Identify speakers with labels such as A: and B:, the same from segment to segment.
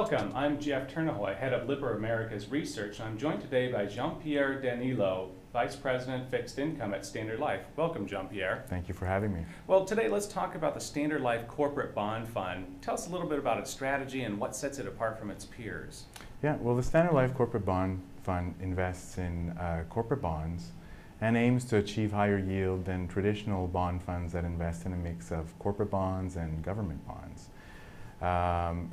A: Welcome. I'm Jeff Turnahoy, head of Lipper America's research. I'm joined today by Jean-Pierre D'Agnillo, Vice President Fixed Income at Standard Life. Welcome, Jean-Pierre.
B: Thank you for having me.
A: Well, today let's talk about the Standard Life Corporate Bond Fund. Tell us a little bit about its strategy and what sets it apart from its peers.
B: Yeah, well, the Standard Life Corporate Bond Fund invests in corporate bonds and aims to achieve higher yield than traditional bond funds that invest in a mix of corporate bonds and government bonds.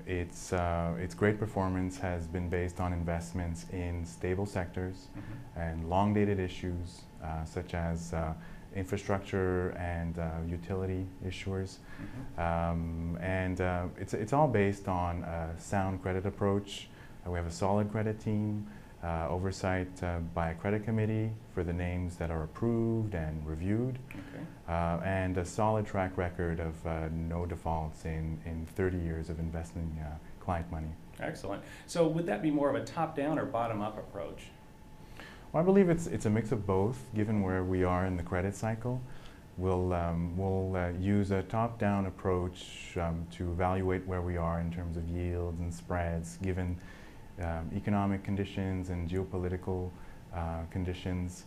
B: Its great performance has been based on investments in stable sectors and long-dated issues such as infrastructure and utility issuers. It's all based on a sound credit approach. We have a solid credit team, oversight by a credit committee for the names that are approved and reviewed, and a solid track record of no defaults in 30 years of investing client money.
A: Excellent. So would that be more of a top-down or bottom-up approach?
B: Well, I believe it's a mix of both, given where we are in the credit cycle. We'll use a top-down approach to evaluate where we are in terms of yields and spreads, given economic conditions and geopolitical conditions.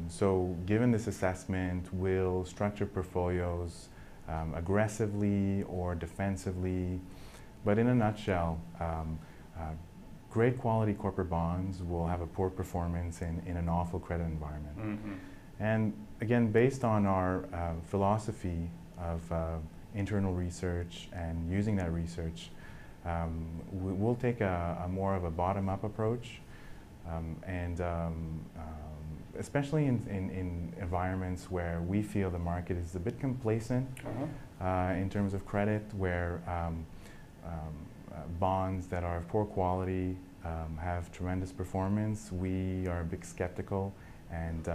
B: So given this assessment, we'll structure portfolios aggressively or defensively, but in a nutshell, great quality corporate bonds will have a poor performance in an awful credit environment. And again, based on our philosophy of internal research and using that research, we'll take a more of a bottom-up approach, especially in environments where we feel the market is a bit complacent in terms of credit, where bonds that are of poor quality have tremendous performance. We are a bit skeptical and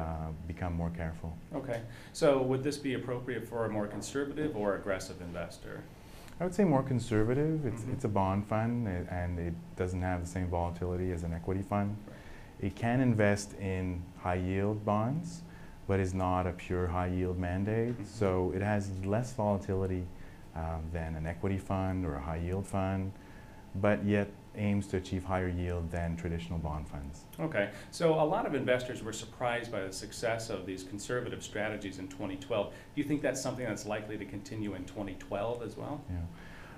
B: become more careful.
A: Okay, so would this be appropriate for a more conservative or aggressive investor?
B: I would say more conservative. It's a bond fund and it doesn't have the same volatility as an equity fund. It can invest in high yield bonds, but is not a pure high yield mandate. So it has less volatility than an equity fund or a high yield fund, but yet aims to achieve higher yield than traditional bond funds.
A: Okay, so a lot of investors were surprised by the success of these conservative strategies in 2012. Do you think that's something that's likely to continue in 2012 as well?
B: Yeah,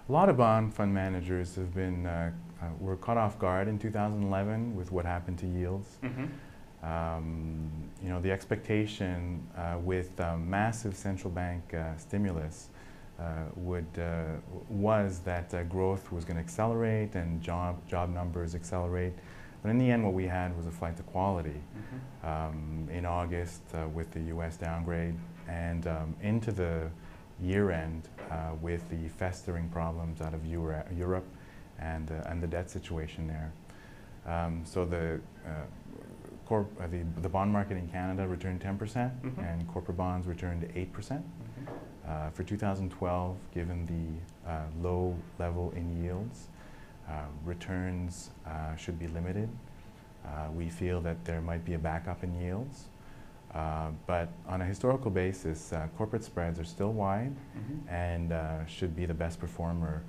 B: a lot of bond fund managers have been were caught off guard in 2011 with what happened to yields. You know, the expectation with massive central bank stimulus was that growth was going to accelerate and job numbers accelerate. But in the end, what we had was a flight to quality in August with the US downgrade and into the year end with the festering problems out of Europe and the debt situation there. So the bond market in Canada returned 10% and corporate bonds returned 8%. For 2012, given the low level in yields, returns should be limited. We feel that there might be a backup in yields, but on a historical basis, corporate spreads are still wide and should be the best performer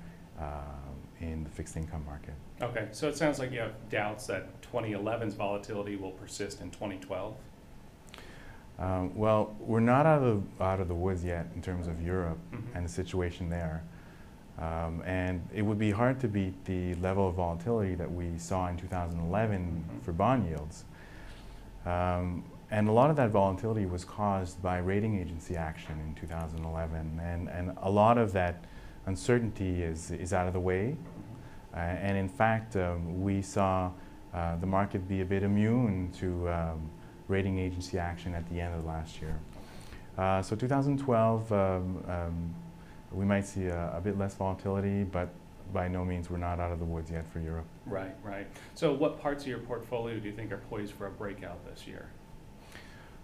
B: in the fixed income market.
A: Okay, so it sounds like you have doubts that 2011's volatility will persist in 2012?
B: Well, we're not out of the woods yet in terms of Europe and the situation there. And it would be hard to beat the level of volatility that we saw in 2011 for bond yields. And a lot of that volatility was caused by rating agency action in 2011. And a lot of that uncertainty is out of the way. And in fact, we saw the market be a bit immune to rating agency action at the end of last year. So 2012, we might see a bit less volatility, but by no means we're not out of the woods yet for Europe.
A: Right, right. So what parts of your portfolio do you think are poised for a breakout this year?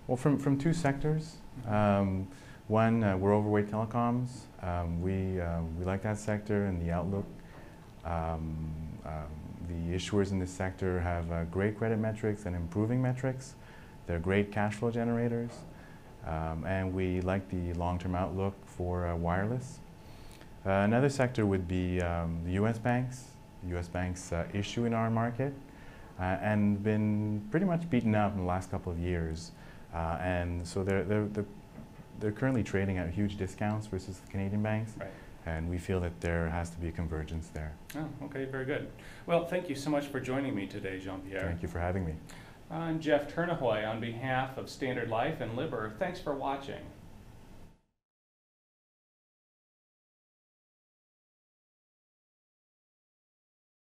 B: Well, from two sectors. One, we're overweight telecoms. We like that sector and the outlook. The issuers in this sector have great credit metrics and improving metrics. They're great cash flow generators, and we like the long-term outlook for wireless. Another sector would be the U.S. banks. U.S. banks issue in our market, and been pretty much beaten up in the last couple of years. And so they're currently trading at huge discounts versus the Canadian banks.
A: Right.
B: And we feel that there has to be a convergence there.
A: Oh, okay, very good. Well, thank you so much for joining me today, Jean-Pierre.
B: Thank you for having me.
A: I'm Jeff Turnahoy on behalf of Standard Life and Libber. Thanks for watching.